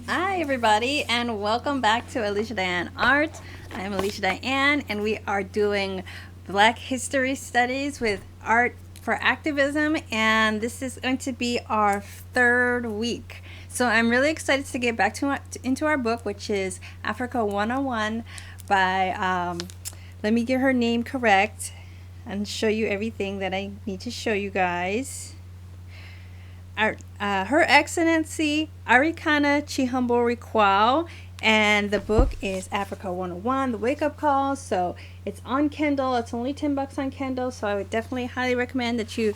Hi, everybody, and welcome back to Alicia Dianne Art. I'm Alicia Dianne, and we are doing Black History Studies with Art for Activism, and this is going to be our third week. So I'm really excited to get back into our book, which is Africa 101 by, let me get her name correct and show you everything that I need to show you guys. Her Excellency Arikana Chihumbo Rikwao, and the book is Africa 101, The Wake-Up Call. So it's on Kindle. It's only $10 on Kindle, so I would definitely highly recommend that you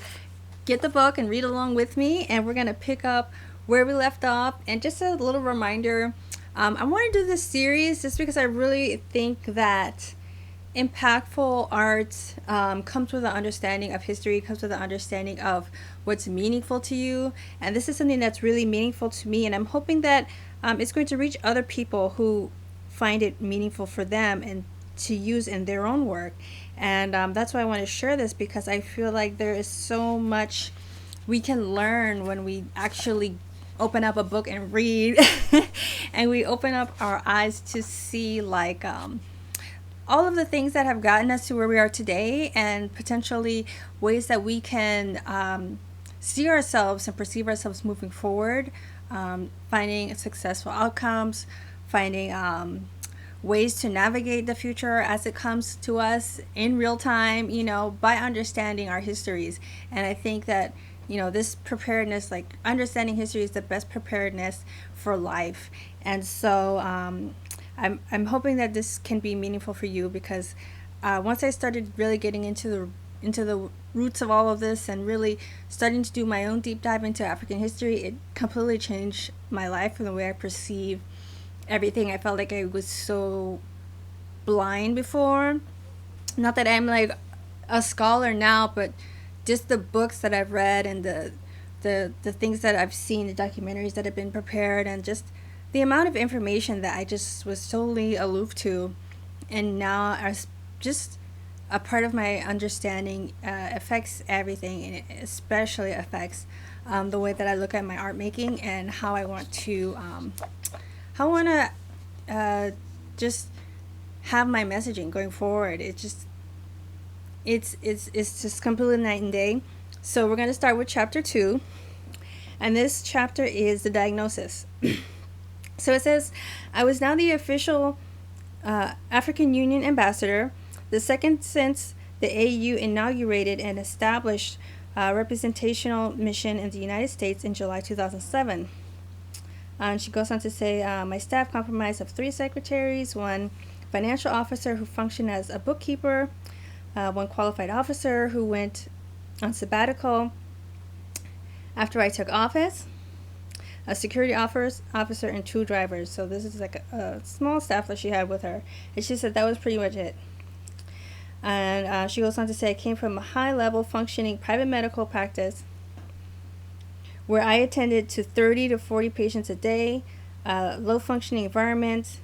get the book and read along with me. And we're going to pick up where we left off. And just a little reminder, I want to do this series just because I really think that impactful art comes with an understanding of history, comes with an understanding of what's meaningful to you. And this is something that's really meaningful to me. And I'm hoping that it's going to reach other people who find it meaningful for them and to use in their own work. And that's why I want to share this, because I feel like there is so much we can learn when we actually open up a book and read and we open up our eyes to see like all of the things that have gotten us to where we are today, and potentially ways that we can see ourselves and perceive ourselves moving forward, finding successful outcomes, finding ways to navigate the future as it comes to us in real time, by understanding our histories. And I think that, this preparedness, like understanding history, is the best preparedness for life. And so I'm hoping that this can be meaningful for you, because once I started really getting into the roots of all of this and really starting to do my own deep dive into African history, it completely changed my life and the way I perceive everything. I felt like I was so blind before. Not that I'm like a scholar now, but just the books that I've read and the things that I've seen, the documentaries that have been prepared, and just the amount of information that I just was totally aloof to, and now as just a part of my understanding, affects everything, and it especially affects the way that I look at my art making and how I want to just have my messaging going forward. It's just completely night and day. So we're going to start with chapter 2, and this chapter is the diagnosis. So it says, I was now the official African Union ambassador, the second since the AU inaugurated and established representational mission in the United States in July 2007. And she goes on to say, my staff comprised of 3 secretaries, 1 financial officer who functioned as a bookkeeper, 1 qualified officer who went on sabbatical after I took office, a security officer, and 2 drivers. So this is like a small staff that she had with her. And she said that was pretty much it. And she goes on to say, I came from a high-level functioning private medical practice where I attended to 30 to 40 patients a day, low-functioning environment,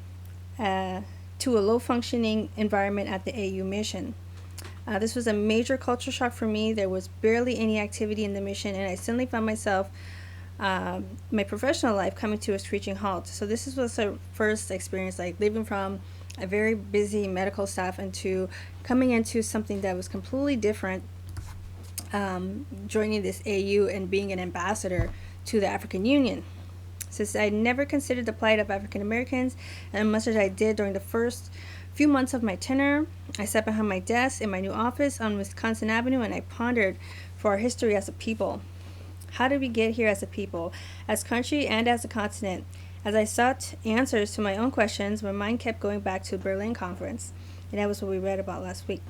to a low-functioning environment at the AU mission. This was a major culture shock for me. There was barely any activity in the mission, and I suddenly found myself my professional life coming to a screeching halt. So this was her first experience, like leaving from a very busy medical staff into coming into something that was completely different, joining this AU and being an ambassador to the African Union. Since I never considered the plight of African Americans, and much as I did during the first few months of my tenure, I sat behind my desk in my new office on Wisconsin Avenue, and I pondered for our history as a people. How did we get here as a people, as country, and as a continent? As I sought answers to my own questions, my mind kept going back to the Berlin Conference, and that was what we read about last week.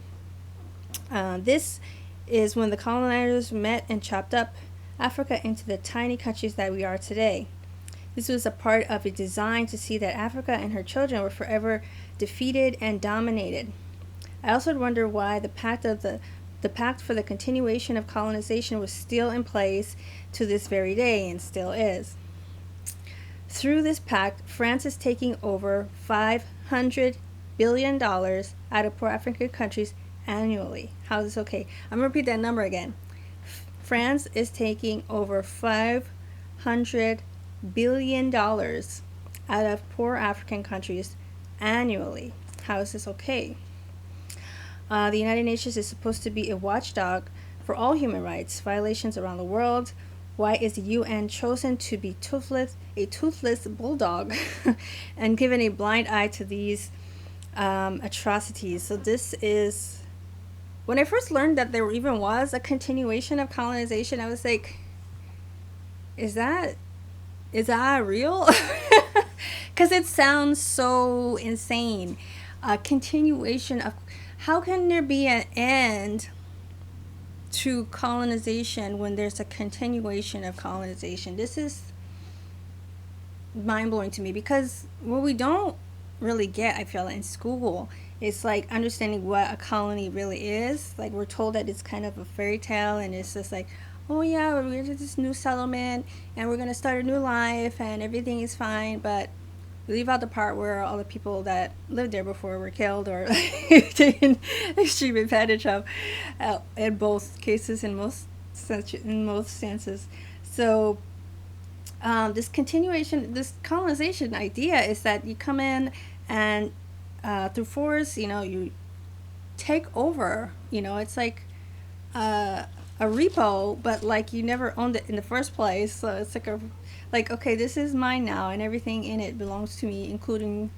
This is when the colonizers met and chopped up Africa into the tiny countries that we are today. This was a part of a design to see that Africa and her children were forever defeated and dominated. I also wonder why the pact for the continuation of colonization was still in place to this very day, and still is. Through this pact, France is taking over $500 billion out of poor African countries annually. How is this okay? I'm going to repeat that number again. France is taking over $500 billion out of poor African countries annually. How is this okay? The United Nations is supposed to be a watchdog for all human rights violations around the world. Why is the UN chosen to be a toothless bulldog and given a blind eye to these atrocities? So this is, when I first learned that there even was a continuation of colonization, I was like, is that real? Because it sounds so insane. A continuation of, how can there be an end to colonization when there's a continuation of colonization? This is mind-blowing to me, because what we don't really get, I feel, in school, is like understanding what a colony really is. Like, we're told that it's kind of a fairy tale, and it's just like, oh yeah, we're into this new settlement and we're gonna start a new life and everything is fine, but leave out the part where all the people that lived there before were killed or taken extreme advantage of, in both cases, in most senses. So this colonization idea is that you come in and through force, you take over. It's like a repo, but like you never owned it in the first place. So it's like okay, this is mine now, and everything in it belongs to me, including,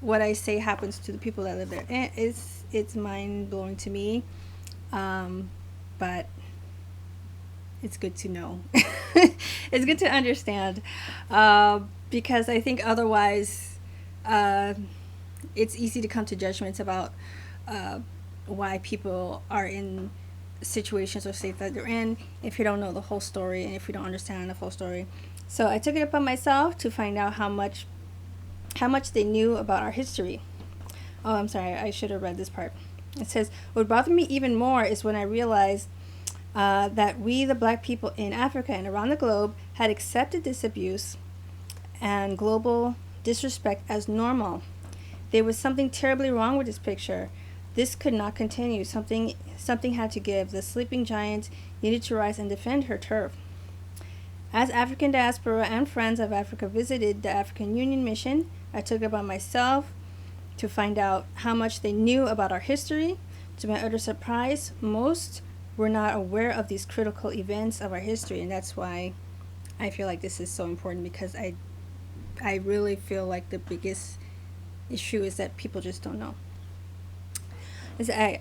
what I say happens to the people that live there. And it's mind blowing to me, but it's good to know. It's good to understand, because I think otherwise, it's easy to come to judgments about why people are in situations or states that they're in if you don't know the whole story and if you don't understand the full story. So I took it upon myself to find out how much they knew about our history. Oh, I'm sorry, I should have read this part. It says, what bothered me even more is when I realized that we, the black people in Africa and around the globe, had accepted this abuse and global disrespect as normal. There was something terribly wrong with this picture. This could not continue. Something had to give. The sleeping giant needed to rise and defend her turf. As African diaspora and friends of Africa visited the African Union mission, I took it upon myself to find out how much they knew about our history. To my utter surprise, most were not aware of these critical events of our history, and that's why I feel like this is so important, because I really feel like the biggest issue is that people just don't know. I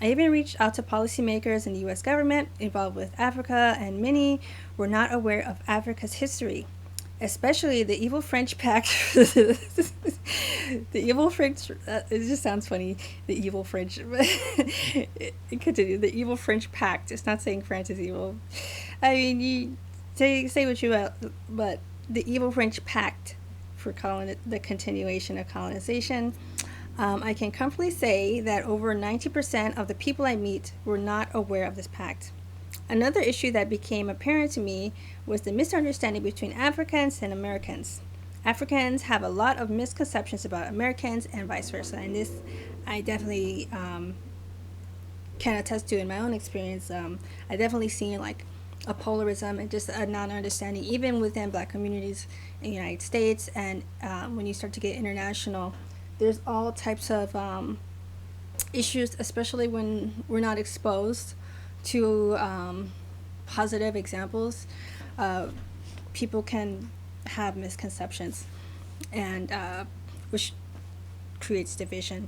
even reached out to policymakers in the U.S. government involved with Africa, and many were not aware of Africa's history, especially the evil French pact. The evil French, it just sounds funny, the evil French. Continue. The evil French pact. It's not saying France is evil. I mean, you say what you want, but the evil French pact for the continuation of colonization. I can comfortably say that over 90% of the people I meet were not aware of this pact. Another issue that became apparent to me was the misunderstanding between Africans and Americans. Africans have a lot of misconceptions about Americans and vice versa, and this I definitely can attest to in my own experience. I definitely seen like a polarism and just a non-understanding even within black communities in the United States, and when you start to get international, there's all types of issues, especially when we're not exposed to positive examples. People can have misconceptions, and which creates division.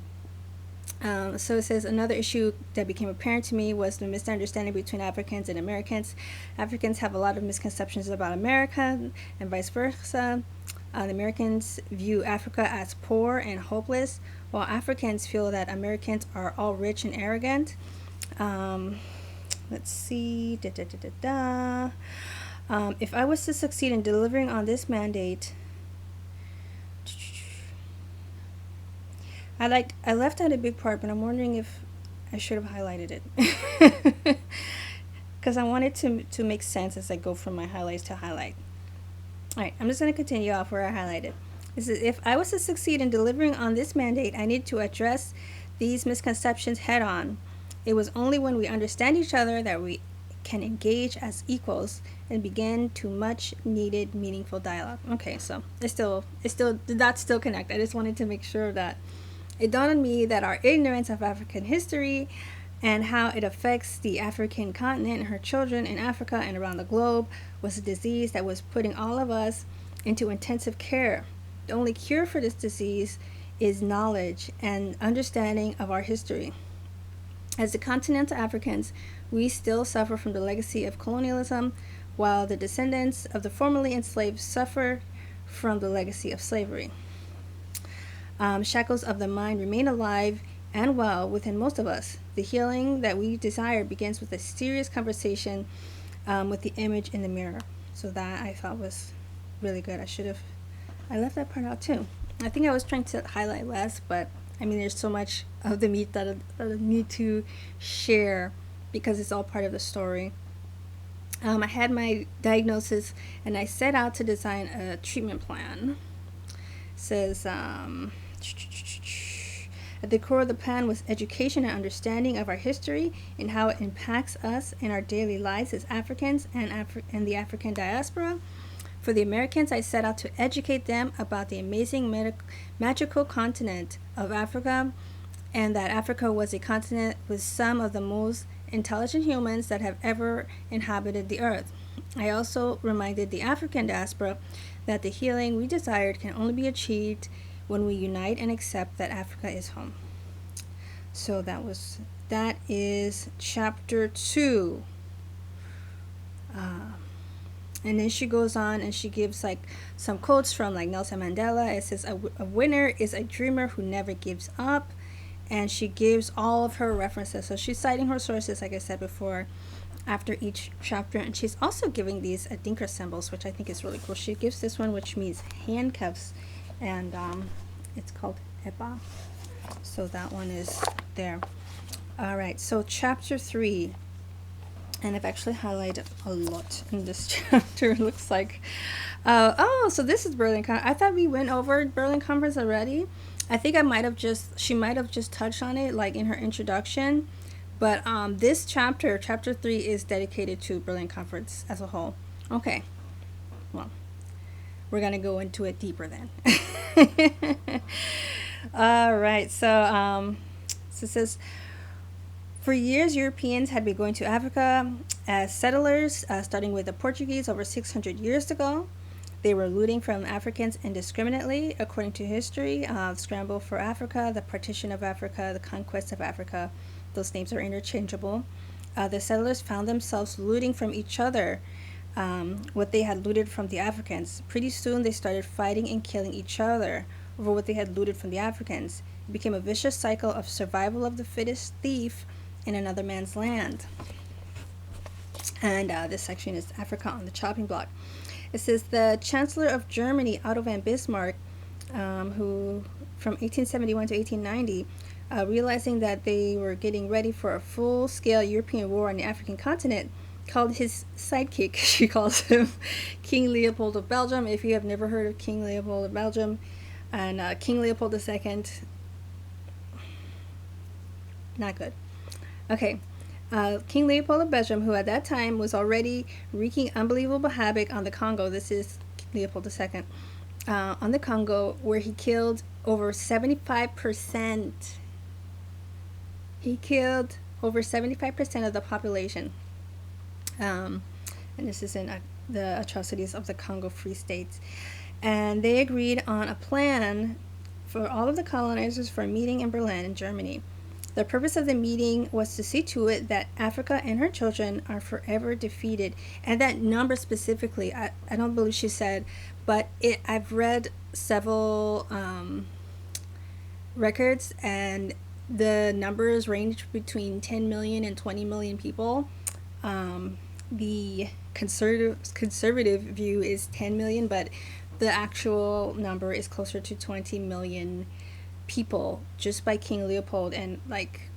So it says, another issue that became apparent to me was the misunderstanding between Africans and Americans. Africans have a lot of misconceptions about America and vice versa. The Americans view Africa as poor and hopeless, while Africans feel that Americans are all rich and arrogant. Let's see. If I was to succeed in delivering on this mandate, I left out a big part, but I'm wondering if I should have highlighted it, because I wanted to make sense as I go from my highlights to highlight. All right, I'm just going to continue off where I highlighted. This is, if I was to succeed in delivering on this mandate, I need to address these misconceptions head on. It was only when we understand each other that we can engage as equals and begin to much needed meaningful dialogue. Okay, so did that still connect? I just wanted to make sure that it dawned on me that our ignorance of African history and how it affects the African continent and her children in Africa and around the globe was a disease that was putting all of us into intensive care. The only cure for this disease is knowledge and understanding of our history. As the continental Africans, we still suffer from the legacy of colonialism, while the descendants of the formerly enslaved suffer from the legacy of slavery. Shackles of the mind remain alive and well within most of us. The healing that we desire begins with a serious conversation with the image in the mirror. So that I thought was really good. I left that part out too. I think I was trying to highlight less, but I mean, there's so much of the meat that I need to share because it's all part of the story. I had my diagnosis and I set out to design a treatment plan. It says, at the core of the plan was education and understanding of our history and how it impacts us in our daily lives as Africans and the African diaspora. For the Americans, I set out to educate them about the amazing magical continent of Africa, and that Africa was a continent with some of the most intelligent humans that have ever inhabited the earth. I also reminded the African diaspora that the healing we desired can only be achieved when we unite and accept that Africa is home. So that is chapter 2. And then she goes on and she gives like some quotes from like Nelson Mandela. It says, a winner is a dreamer who never gives up. And she gives all of her references. So she's citing her sources, like I said before, after each chapter. And she's also giving these Adinkra symbols, which I think is really cool. She gives this one, which means handcuffs. And it's called Eba. So that one is there. All right, so chapter 3. And I've actually highlighted a lot in this chapter, it looks like. So this is Berlin Conference. I thought we went over Berlin Conference already. I think she might have just touched on it, like in her introduction. But this chapter 3, is dedicated to Berlin Conference as a whole. Okay. Well, we're going to go into it deeper then. All right. So it says, for years, Europeans had been going to Africa as settlers, starting with the Portuguese over 600 years ago. They were looting from Africans indiscriminately, according to history. Scramble for Africa, the partition of Africa, the conquest of Africa. Those names are interchangeable. The settlers found themselves looting from each other what they had looted from the Africans. Pretty soon, they started fighting and killing each other over what they had looted from the Africans. It became a vicious cycle of survival of the fittest thief in another man's land. And this section is Africa on the chopping block. It says the Chancellor of Germany, Otto von Bismarck, who from 1871 to 1890, realizing that they were getting ready for a full-scale European war on the African continent, called his sidekick, she calls him, King Leopold of Belgium. If you have never heard of King Leopold of Belgium, and King Leopold II, not good. Okay, King Leopold of Belgium, who at that time was already wreaking unbelievable havoc on the Congo. This is Leopold II, on the Congo, where he killed over 75%. He killed over 75% of the population. And this is in the atrocities of the Congo Free States. And they agreed on a plan for all of the colonizers for a meeting in Berlin, in Germany. The purpose of the meeting was to see to it that Africa and her children are forever defeated. And that number specifically, I don't believe she said, but I've read several records, and the numbers range between 10 million and 20 million people. The conservative view is 10 million, but the actual number is closer to 20 million people just by King Leopold. And like,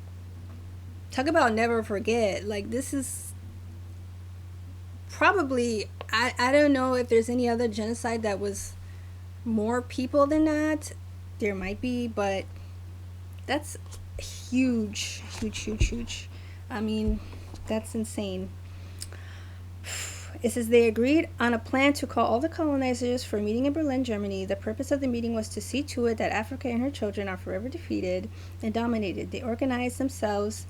talk about never forget. Like, this is probably, I don't know if there's any other genocide that was more people than that. There might be, but that's huge. I mean, that's insane. It says they agreed on a plan to call all the colonizers for a meeting in Berlin, Germany. The purpose of the meeting was to see to it that Africa and her children are forever defeated and dominated. They organized themselves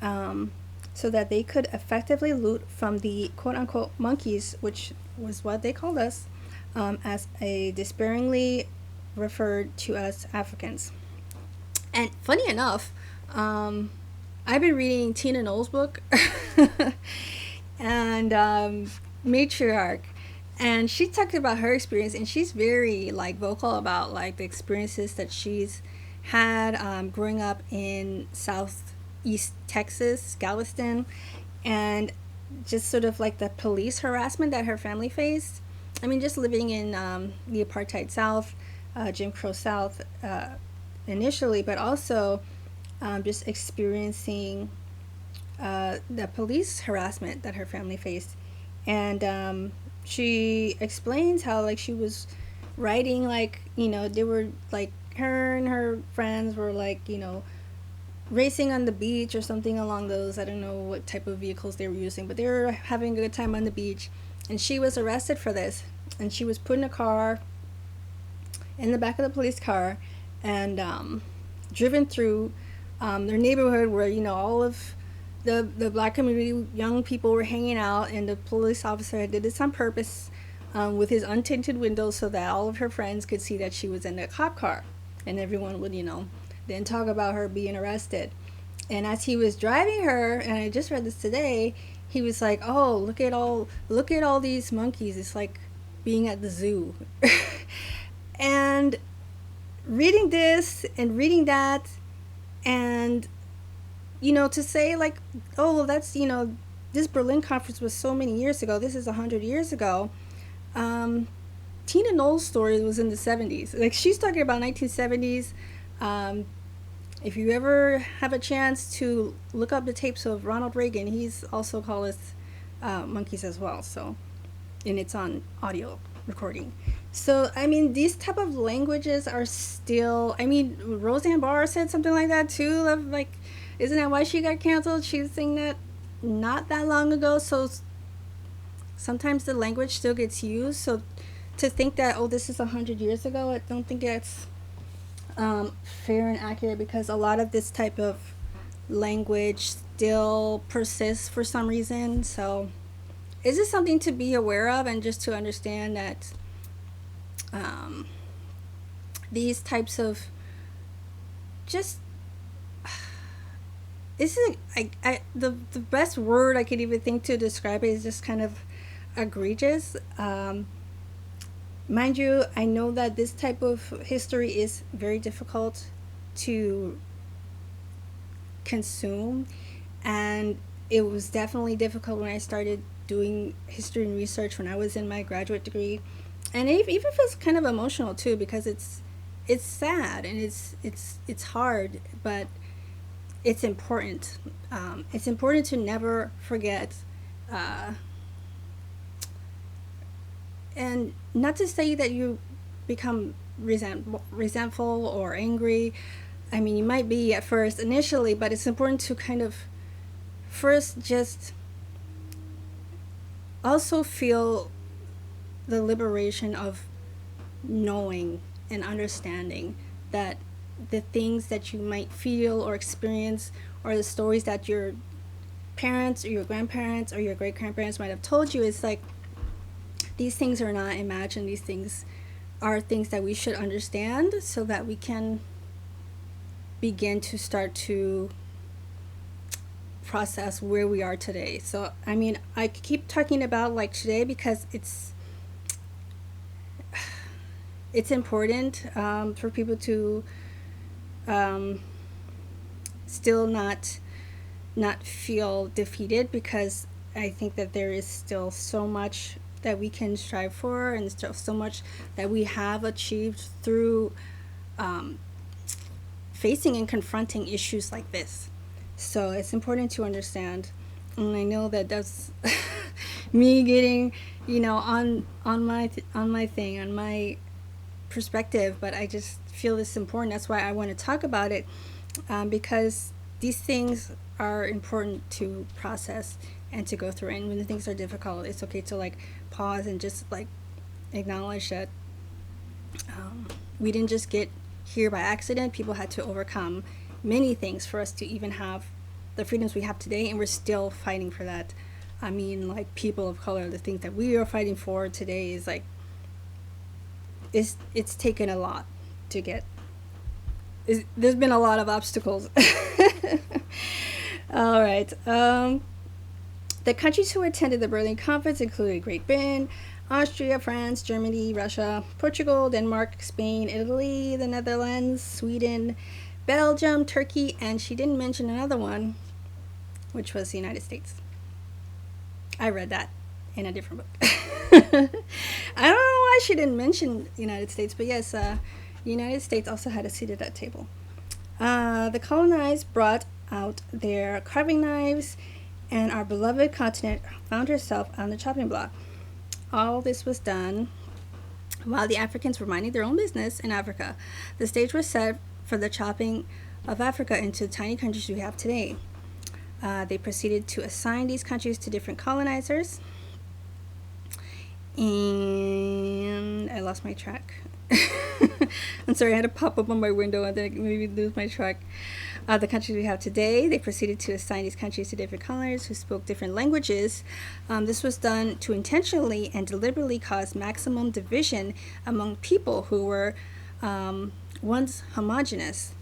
so that they could effectively loot from the quote-unquote monkeys, which was what they called us, as a despairingly referred to us Africans. And funny enough, I've been reading Tina Knowles' book and Matriarch, and she talked about her experience, and she's very like vocal about like the experiences that she's had growing up in Southeast Texas, Galveston, and just sort of like the police harassment that her family faced. I mean, just living in the apartheid South, Jim Crow South initially, but also just experiencing the police harassment that her family faced. And she explains how like she was writing, like, you know, they were like, her and her friends were like, you know, racing on the beach or something along those, I don't know what type of vehicles they were using, but they were having a good time on the beach, and she was arrested for this, and she was put in a car, in the back of the police car, and driven through their neighborhood where, you know, all of the black community young people were hanging out, and the police officer did this on purpose with his untinted windows so that all of her friends could see that she was in a cop car, and everyone would, you know, then talk about her being arrested. And as he was driving her, and I just read this today, he was like, oh, look at all these monkeys, it's like being at the zoo. And reading this and reading that, and, you know, to say like, oh, well, that's, you know, this Berlin conference was so many years ago, this is 100 years ago. Tina Knowles' story was in the 70s. Like, she's talking about 1970s. If you ever have a chance to look up the tapes of Ronald Reagan, he's also called us monkeys as well. So, and it's on audio recording. So, I mean, these type of languages are still, I mean, Roseanne Barr said something like that too. Of like, isn't that why she got canceled? She was saying that not that long ago. So sometimes the language still gets used. So to think that, oh, this is 100 years ago, I don't think that's fair and accurate, because a lot of this type of language still persists for some reason. So it's just something to be aware of, and just to understand that these types of just this is the best word I could even think to describe it is just kind of egregious. Mind you, I know that this type of history is very difficult to consume, and it was definitely difficult when I started doing history and research when I was in my graduate degree, and it even feels kind of emotional too, because it's sad and it's hard, but it's important. It's important to never forget. And not to say that you become resentful or angry. I mean, you might be at first initially, but it's important to kind of first just also feel the liberation of knowing and understanding that the things that you might feel or experience, or the stories that your parents or your grandparents or your great-grandparents might have told you, is like, these things are not imagined. These things are things that we should understand so that we can begin to start to process where we are today. So, I mean, I keep talking about like today because it's important for people to still not feel defeated, because I think that there is still so much that we can strive for, and still so much that we have achieved through facing and confronting issues like this. So it's important to understand, and I know that that's me getting, you know, on my perspective, but I just feel it's important. That's why I want to talk about it, because these things are important to process and to go through it. And when things are difficult, it's okay to like pause and just like acknowledge that we didn't just get here by accident. People had to overcome many things for us to even have the freedoms we have today, and we're still fighting for that. I mean, like, people of color, the things that we are fighting for today is like, it's taken a lot to get. There's been a lot of obstacles. All right. The countries who attended the Berlin Conference included Great Britain, Austria, France, Germany, Russia, Portugal, Denmark, Spain, Italy, the Netherlands, Sweden, Belgium, Turkey, and she didn't mention another one, which was the United States. I read that in a different book. I don't know why she didn't mention the United States, but yes, the United States also had a seat at that table. The colonized brought out their carving knives, and our beloved continent found herself on the chopping block. All this was done while the Africans were minding their own business in Africa. The stage was set for the chopping of Africa into the tiny countries we have today. They proceeded to assign these countries to different colonizers. And I lost my track. I'm sorry, I had to pop up on my window and then maybe lose my track. The countries we have today, they proceeded to assign these countries to different colonizers who spoke different languages. This was done to intentionally and deliberately cause maximum division among people who were once homogenous.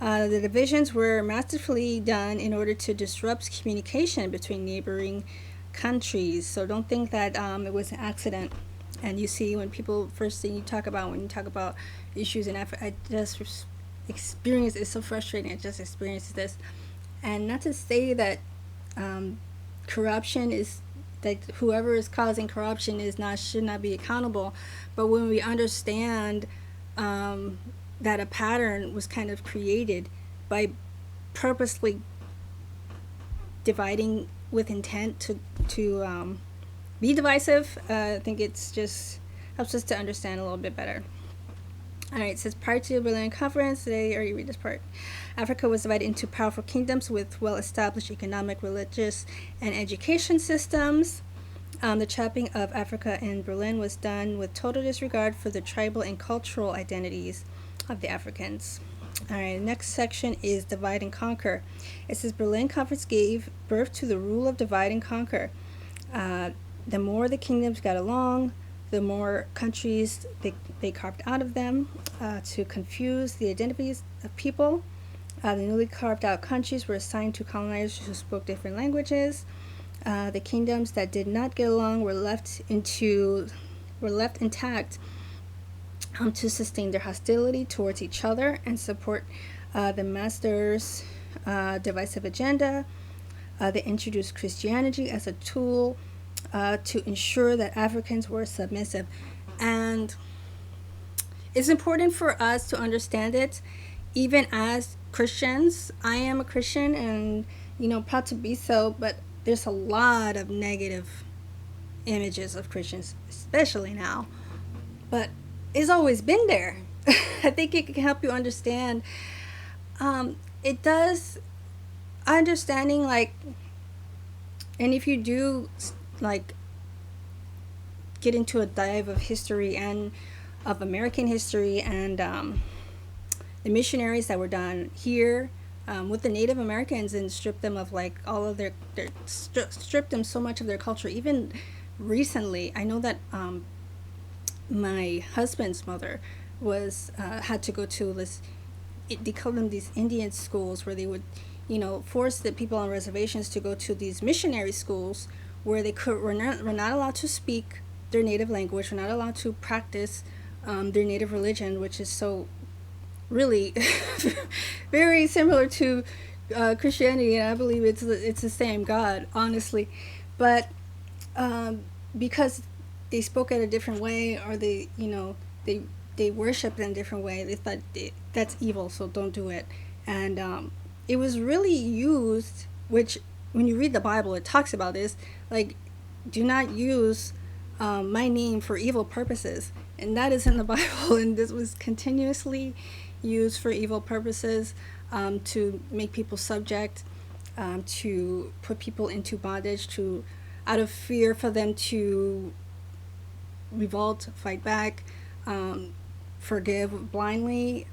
The divisions were masterfully done in order to disrupt communication between neighboring countries. So don't think that it was an accident. And you see, when people, first thing you talk about when you talk about issues in Africa, I just experience, it's so frustrating. I just experienced this. And not to say that corruption is, that whoever is causing corruption should not be accountable, but when we understand that a pattern was kind of created by purposely dividing with intent to be divisive, I think it's just helps us to understand a little bit better. All right, it says prior to the Berlin Conference, I already read this part, Africa was divided into powerful kingdoms with well-established economic, religious, and education systems. The chopping of Africa in Berlin was done with total disregard for the tribal and cultural identities of the Africans. All right, next section is divide and conquer. It says Berlin Conference gave birth to the rule of divide and conquer. The more the kingdoms got along, the more countries they carved out of them to confuse the identities of people. The newly carved out countries were assigned to colonizers who spoke different languages. The kingdoms that did not get along were left intact to sustain their hostility towards each other and support the master's divisive agenda. They introduced Christianity as a tool to ensure that Africans were submissive. And it's important for us to understand it, even as Christians. I am a Christian and, proud to be so, but there's a lot of negative images of Christians, especially now. But it's always been there. I think it can help you understand. It does, understanding, like, and if you do, like, get into a dive of history and of American history and the missionaries that were done here with the Native Americans and stripped them of like all of their stripped them so much of their culture. Even recently, I know that my husband's mother was had to go to this, they call them these Indian schools, where they would force the people on reservations to go to these missionary schools where they were not allowed to speak their native language, were not allowed to practice their native religion, which is so really very similar to Christianity, and I believe it's the same God, honestly. But because they spoke it a different way, or they worshiped in a different way, they thought that's evil, so don't do it. And it was really used, which when you read the Bible, it talks about this, like, do not use my name for evil purposes. And that is in the Bible, and this was continuously used for evil purposes, to make people subject. to put people into bondage, to out of fear for them to revolt, fight back, forgive blindly.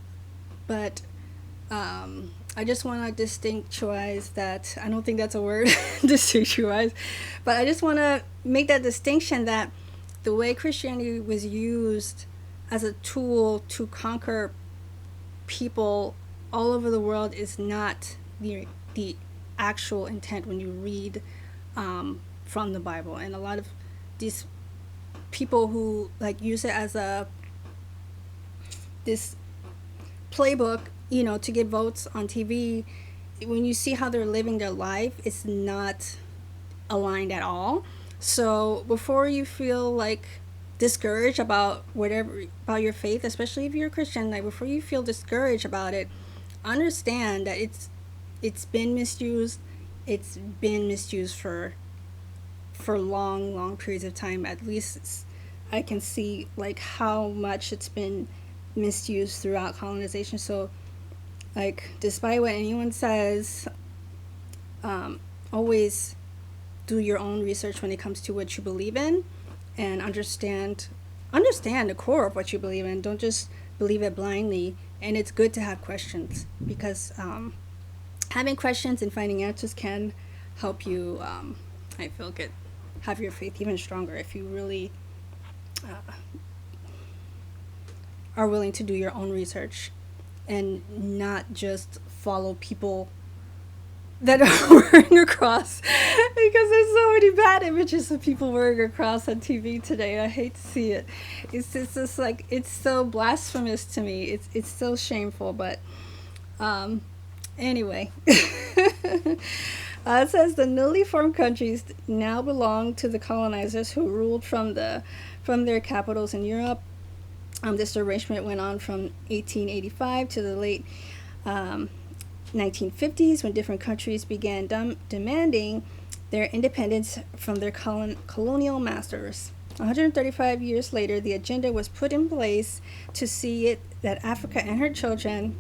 But I just want to distinctualize that. I don't think that's a word, distinctualize, but I just want to make that distinction that the way Christianity was used as a tool to conquer people all over the world is not the actual intent when you read from the Bible. And a lot of these people who like use it as this playbook, to get votes on TV, when you see how they're living their life, it's not aligned at all. So before you feel like discouraged about about your faith, especially if you're a Christian, like before you feel discouraged about it, understand that it's been misused. It's been misused for long periods of time. At least I can see like how much it's been misused throughout colonization. So like, despite what anyone says, always do your own research when it comes to what you believe in, and understand the core of what you believe in. Don't just believe it blindly. And it's good to have questions, because having questions and finding answers can help you, I feel, have your faith even stronger if you really are willing to do your own research and not just follow people that are wearing a cross, because there's so many bad images of people wearing a cross on TV today. I hate to see it. It's just like, it's so blasphemous to me. It's so shameful. But anyway, it says the newly formed countries now belong to the colonizers who ruled from their capitals in Europe. This arrangement went on from 1885 to the late 1950s, when different countries began demanding their independence from their colonial masters. 135 years later, the agenda was put in place to see it that Africa and her children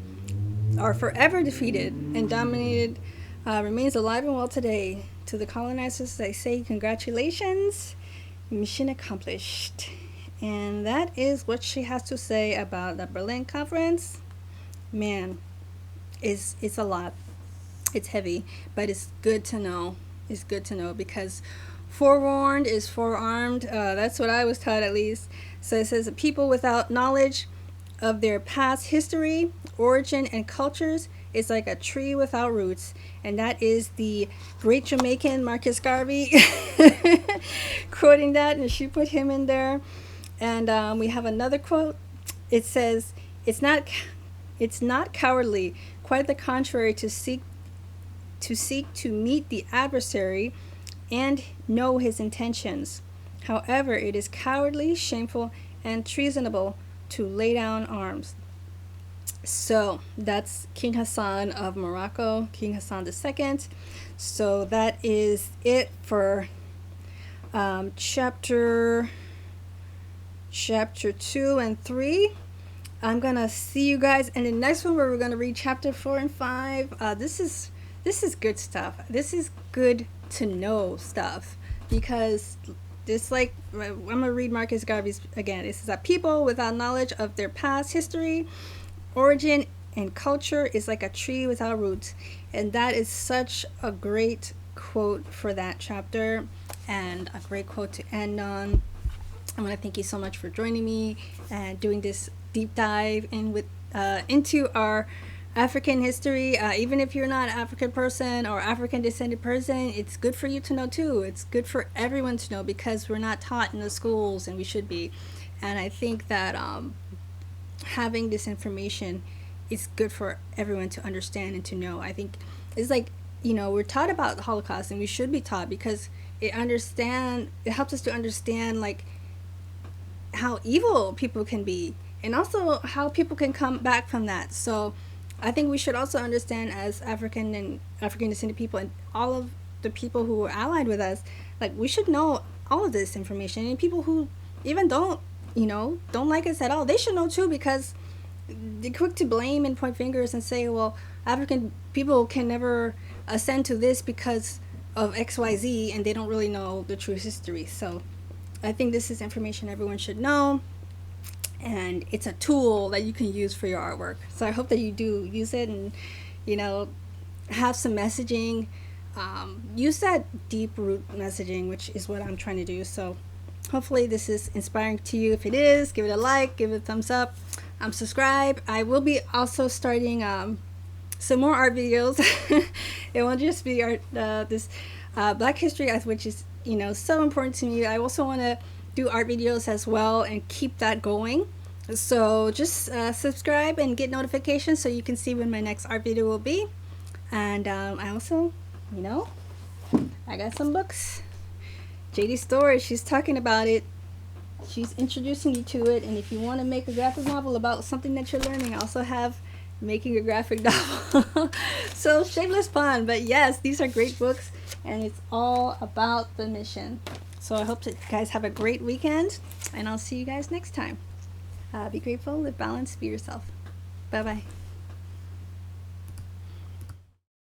are forever defeated and dominated, remains alive and well today. To the colonizers, I say congratulations, mission accomplished. And that is what she has to say about the Berlin Conference. Man, it's a lot. It's heavy, but it's good to know. It's good to know, because forewarned is forearmed. That's what I was taught, at least. So it says, people without knowledge of their past history, origin, and cultures is like a tree without roots. And that is the great Jamaican Marcus Garvey quoting that, and she put him in there. And we have another quote. It says, it's not cowardly, quite the contrary, to seek to meet the adversary and know his intentions. However, it is cowardly, shameful, and treasonable to lay down arms. So that's King Hassan of Morocco, King Hassan II. So that is it for chapter 2 and 3. I'm gonna see you guys in the next one, where we're gonna read chapter 4 and 5. This is good stuff. This is good to know stuff, because this, like, I'm gonna read Marcus Garvey's again. It says that people without knowledge of their past history, origin, and culture is like a tree without roots. And that is such a great quote for that chapter, and a great quote to end on. I want to thank you so much for joining me and doing this deep dive into our African history. Even if you're not an African person or African descended person, it's good for you to know too. It's good for everyone to know, because we're not taught in the schools, and we should be. And I think that having this information is good for everyone to understand and to know. I think it's like, we're taught about the Holocaust, and we should be taught, because it helps us to understand, like, how evil people can be, and also how people can come back from that. So I think we should also understand, as African and African descended people, and all of the people who were allied with us, like, we should know all of this information. And people who even don't like us at all, they should know too, because they're quick to blame and point fingers and say, well, African people can never ascend to this because of XYZ, and they don't really know the true history. So I think this is information everyone should know, and it's a tool that you can use for your artwork. So I hope that you do use it, and have some messaging. Use that deep root messaging, which is what I'm trying to do. So hopefully this is inspiring to you. If it is, give it a like, give it a thumbs up, subscribe. I will be also starting some more art videos. It won't just be art, this Black History, which is so important to me. I also want to do art videos as well and keep that going. So just subscribe and get notifications so you can see when my next art video will be. And I also, I got some books. JD Storage, she's talking about it. She's introducing you to it. And if you want to make a graphic novel about something that you're learning, I also have Making a Graphic Novel. So shameless pun, but yes, these are great books, and it's all about the mission. So I hope that you guys have a great weekend, and I'll see you guys next time. Be grateful, live balanced, be yourself. Bye bye.